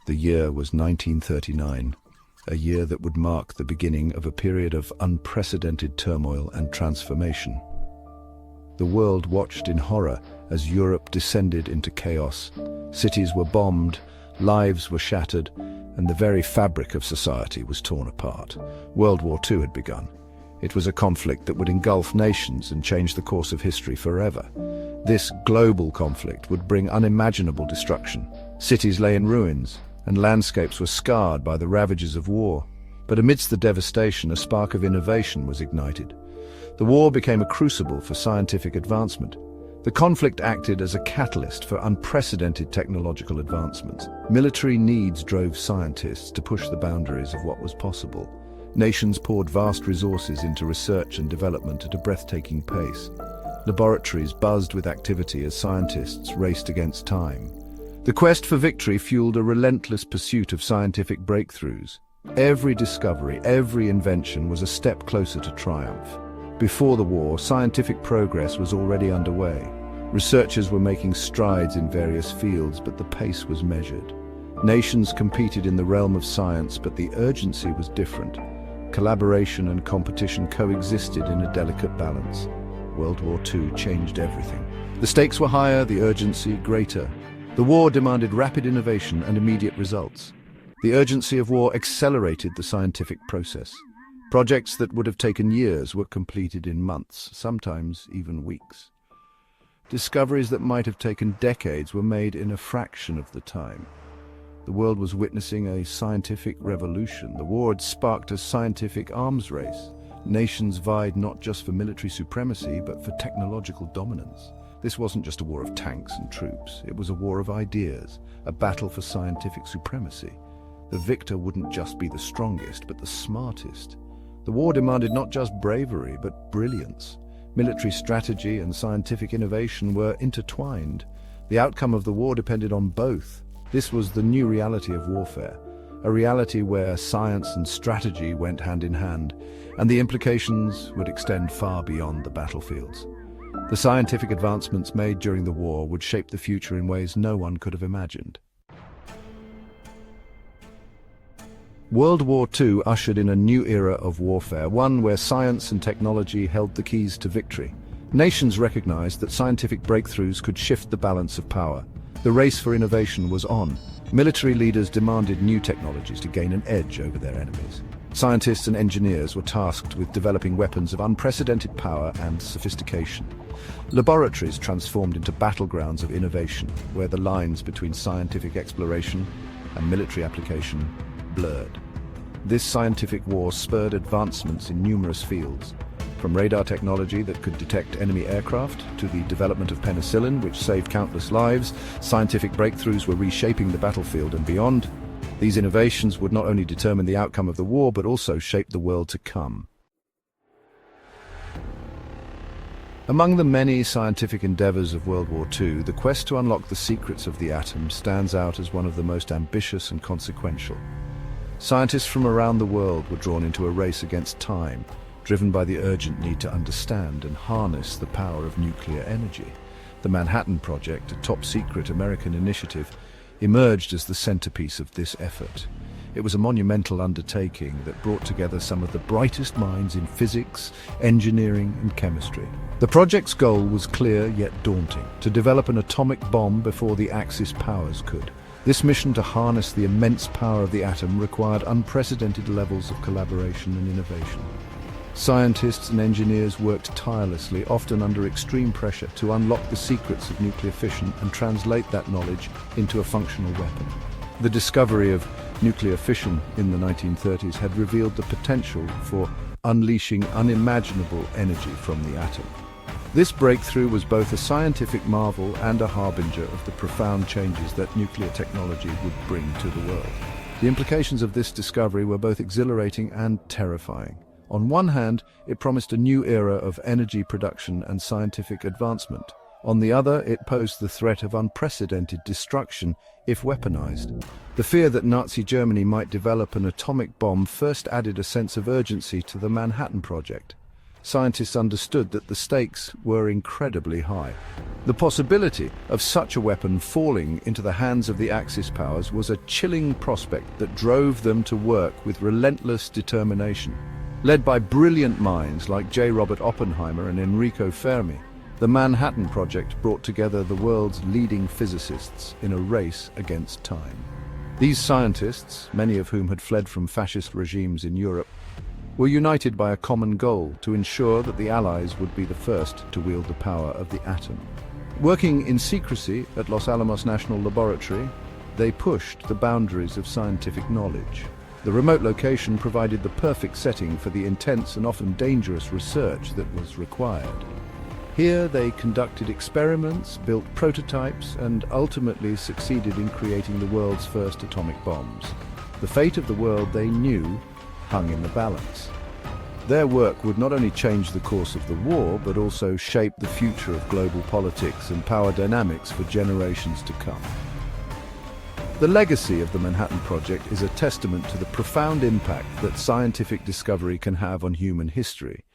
The year was 1939, a year that would mark the beginning of a period of unprecedented turmoil and transformation. The world watched in horror as Europe descended into chaos. Cities were bombed, lives were shattered, and the very fabric of society was torn apart. World War II had begun. It was a conflict that would engulf nations and change the course of history forever. This global conflict would bring unimaginable destruction. Cities lay in ruins, and landscapes were scarred by the ravages of war. But amidst the devastation, a spark of innovation was ignited. The war became a crucible for scientific advancement. The conflict acted as a catalyst for unprecedented technological advancements. Military needs drove scientists to push the boundaries of what was possible. Nations poured vast resources into research and development at a breathtaking pace. Laboratories buzzed with activity as scientists raced against time. The quest for victory fueled a relentless pursuit of scientific breakthroughs. Every discovery, every invention was a step closer to triumph. Before the war, scientific progress was already underway. Researchers were making strides in various fields, but the pace was measured. Nations competed in the realm of science, but the urgency was different. Collaboration and competition coexisted in a delicate balance. World War II changed everything. The stakes were higher, the urgency greater. The war demanded rapid innovation and immediate results. The urgency of war accelerated the scientific process. Projects that would have taken years were completed in months, sometimes even weeks. Discoveries that might have taken decades were made in a fraction of the time. The world was witnessing a scientific revolution. The war had sparked a scientific arms race. Nations vied not just for military supremacy, but for technological dominance. This wasn't just a war of tanks and troops. It was a war of ideas, a battle for scientific supremacy. The victor wouldn't just be the strongest, but the smartest. The war demanded not just bravery, but brilliance. Military strategy and scientific innovation were intertwined. The outcome of the war depended on both. This was the new reality of warfare, a reality where science and strategy went hand in hand, and the implications would extend far beyond the battlefields. The scientific advancements made during the war would shape the future in ways no one could have imagined. World War II ushered in a new era of warfare, one where science and technology held the keys to victory. Nations recognized that scientific breakthroughs could shift the balance of power. The race for innovation was on. Military leaders demanded new technologies to gain an edge over their enemies. Scientists and engineers were tasked with developing weapons of unprecedented power and sophistication. Laboratories transformed into battlegrounds of innovation, where the lines between scientific exploration and military application blurred. This scientific war spurred advancements in numerous fields, from radar technology that could detect enemy aircraft to the development of penicillin, which saved countless lives. Scientific breakthroughs were reshaping the battlefield and beyond. These innovations would not only determine the outcome of the war, but also shape the world to come. Among the many scientific endeavors of World War II, the quest to unlock the secrets of the atom stands out as one of the most ambitious and consequential. Scientists from around the world were drawn into a race against time, driven by the urgent need to understand and harness the power of nuclear energy. The Manhattan Project, a top-secret American initiative, emerged as the centerpiece of this effort. It was a monumental undertaking that brought together some of the brightest minds in physics, engineering, and chemistry. The project's goal was clear yet daunting: to develop an atomic bomb before the Axis powers could. This mission to harness the immense power of the atom required unprecedented levels of collaboration and innovation. Scientists and engineers worked tirelessly, often under extreme pressure, to unlock the secrets of nuclear fission and translate that knowledge into a functional weapon. The discovery of nuclear fission in the 1930s had revealed the potential for unleashing unimaginable energy from the atom. This breakthrough was both a scientific marvel and a harbinger of the profound changes that nuclear technology would bring to the world. The implications of this discovery were both exhilarating and terrifying. On one hand, it promised a new era of energy production and scientific advancement. On the other, it posed the threat of unprecedented destruction if weaponized. The fear that Nazi Germany might develop an atomic bomb first added a sense of urgency to the Manhattan Project. scientists understood that the stakes were incredibly high. The possibility of such a weapon falling into the hands of the Axis powers was a chilling prospect that drove them to work with relentless determination. Led by brilliant minds like J. Robert Oppenheimer and Enrico Fermi, the Manhattan Project brought together the world's leading physicists in a race against time. These scientists, many of whom had fled from fascist regimes in Europe, were united by a common goal to ensure that the Allies would be the first to wield the power of the atom. Working in secrecy at Los Alamos National Laboratory, they pushed the boundaries of scientific knowledge. The remote location provided the perfect setting for the intense and often dangerous research that was required. Here they conducted experiments, built prototypes, and ultimately succeeded in creating the world's first atomic bombs. The fate of the world they knew hung in the balance. Their work would not only change the course of the war, but also shape the future of global politics and power dynamics for generations to come. The legacy of the Manhattan Project is a testament to the profound impact that scientific discovery can have on human history.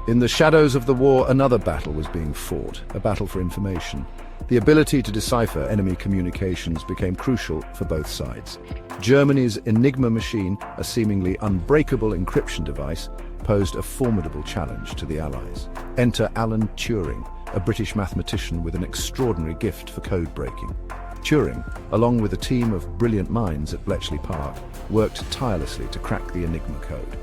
In the shadows of the war, another battle was being fought, a battle for information. The ability to decipher enemy communications became crucial for both sides. Germany's Enigma machine, a seemingly unbreakable encryption device, posed a formidable challenge to the Allies. Enter Alan Turing, a British mathematician with an extraordinary gift for code breaking. Turing, along with a team of brilliant minds at Bletchley Park, worked tirelessly to crack the Enigma code.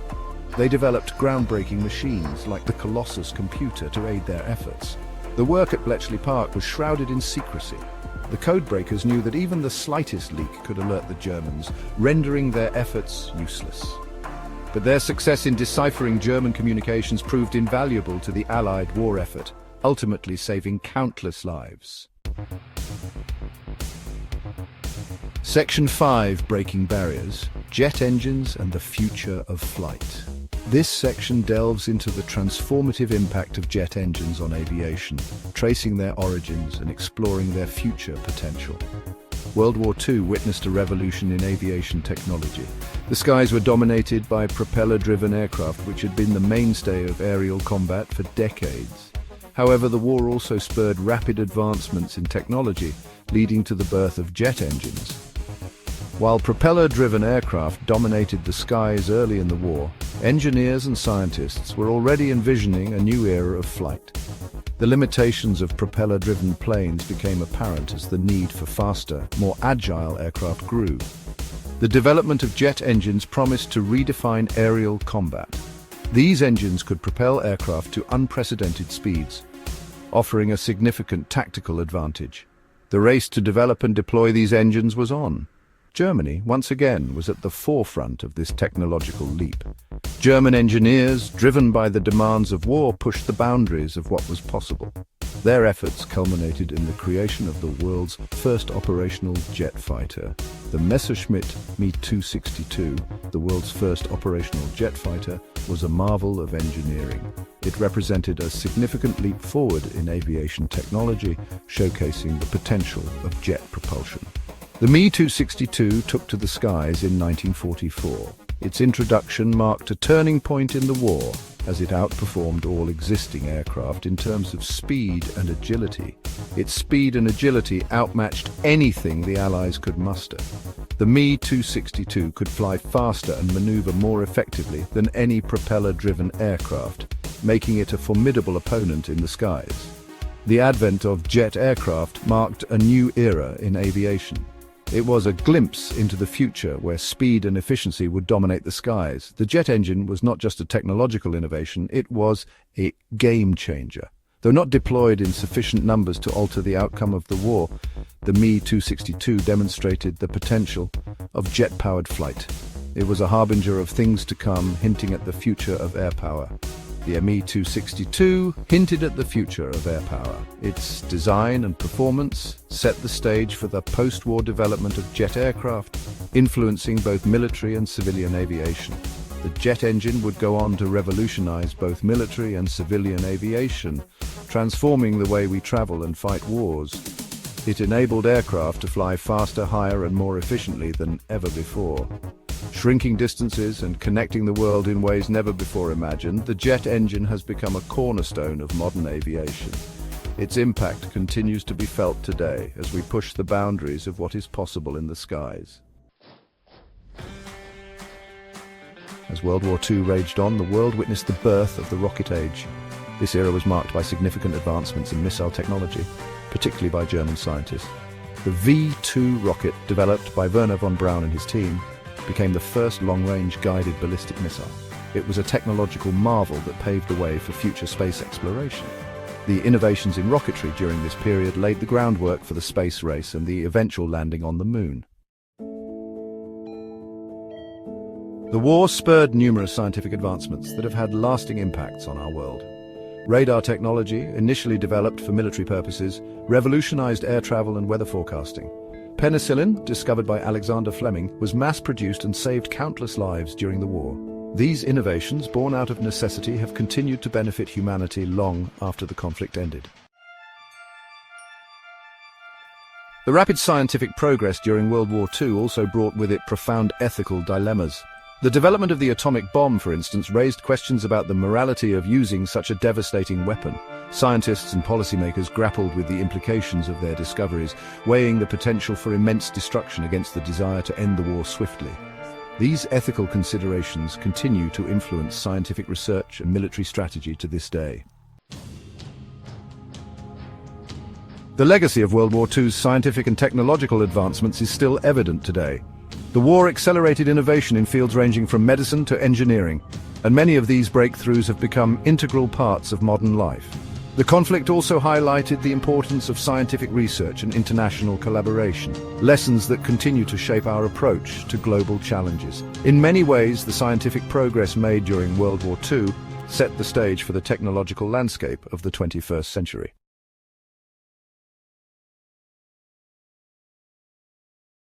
They developed groundbreaking machines like the Colossus computer to aid their efforts. The work at Bletchley Park was shrouded in secrecy. The codebreakers knew that even the slightest leak could alert the Germans, rendering their efforts useless. But their success in deciphering German communications proved invaluable to the Allied war effort, ultimately saving countless lives. Section 5, Breaking Barriers, Jet Engines and the Future of Flight. This section delves into the transformative impact of jet engines on aviation, tracing their origins and exploring their future potential. World War II witnessed a revolution in aviation technology. The skies were dominated by propeller-driven aircraft, which had been the mainstay of aerial combat for decades. However, the war also spurred rapid advancements in technology, leading to the birth of jet engines. While propeller-driven aircraft dominated the skies early in the war, engineers and scientists were already envisioning a new era of flight. The limitations of propeller-driven planes became apparent as the need for faster, more agile aircraft grew. The development of jet engines promised to redefine aerial combat. These engines could propel aircraft to unprecedented speeds, offering a significant tactical advantage. The race to develop and deploy these engines was on. Germany, once again, was at the forefront of this technological leap. German engineers, driven by the demands of war, pushed the boundaries of what was possible. Their efforts culminated in the creation of the world's first operational jet fighter. The Messerschmitt Me-262, the world's first operational jet fighter, was a marvel of engineering. It represented a significant leap forward in aviation technology, showcasing the potential of jet propulsion. The Me-262 took to the skies in 1944. Its introduction marked a turning point in the war, as it outperformed all existing aircraft in terms of speed and agility. Its speed and agility outmatched anything the Allies could muster. The Me-262 could fly faster and maneuver more effectively than any propeller-driven aircraft, making it a formidable opponent in the skies. The advent of jet aircraft marked a new era in aviation. It was a glimpse into the future where speed and efficiency would dominate the skies. The jet engine was not just a technological innovation, it was a game changer. Though not deployed in sufficient numbers to alter the outcome of the war, the Me-262 demonstrated the potential of jet-powered flight. It was a harbinger of things to come, hinting at the future of air power. The Me-262 hinted at the future of air power. Its design and performance set the stage for the post-war development of jet aircraft, influencing both military and civilian aviation. The jet engine would go on to revolutionize both military and civilian aviation, transforming the way we travel and fight wars. It enabled aircraft to fly faster, higher, and more efficiently than ever before. Shrinking distances and connecting the world in ways never before imagined, the jet engine has become a cornerstone of modern aviation. Its impact continues to be felt today as we push the boundaries of what is possible in the skies. As World War II raged on, the world witnessed the birth of the rocket age. This era was marked by significant advancements in missile technology, particularly by German scientists. The V-2 rocket, developed by Wernher von Braun and his team, became the first long-range guided ballistic missile. It was a technological marvel that paved the way for future space exploration. The innovations in rocketry during this period laid the groundwork for the space race and the eventual landing on the moon. The war spurred numerous scientific advancements that have had lasting impacts on our world. Radar technology, initially developed for military purposes, revolutionized air travel and weather forecasting. Penicillin, discovered by Alexander Fleming, was mass-produced and saved countless lives during the war. These innovations, born out of necessity, have continued to benefit humanity long after the conflict ended. The rapid scientific progress during World War II also brought with it profound ethical dilemmas. The development of the atomic bomb, for instance, raised questions about the morality of using such a devastating weapon. Scientists and policymakers grappled with the implications of their discoveries, weighing the potential for immense destruction against the desire to end the war swiftly. These ethical considerations continue to influence scientific research and military strategy to this day. The legacy of World War II's scientific and technological advancements is still evident today. The war accelerated innovation in fields ranging from medicine to engineering, and many of these breakthroughs have become integral parts of modern life. The conflict also highlighted the importance of scientific research and international collaboration, lessons that continue to shape our approach to global challenges. In many ways, the scientific progress made during World War II set the stage for the technological landscape of the 21st century.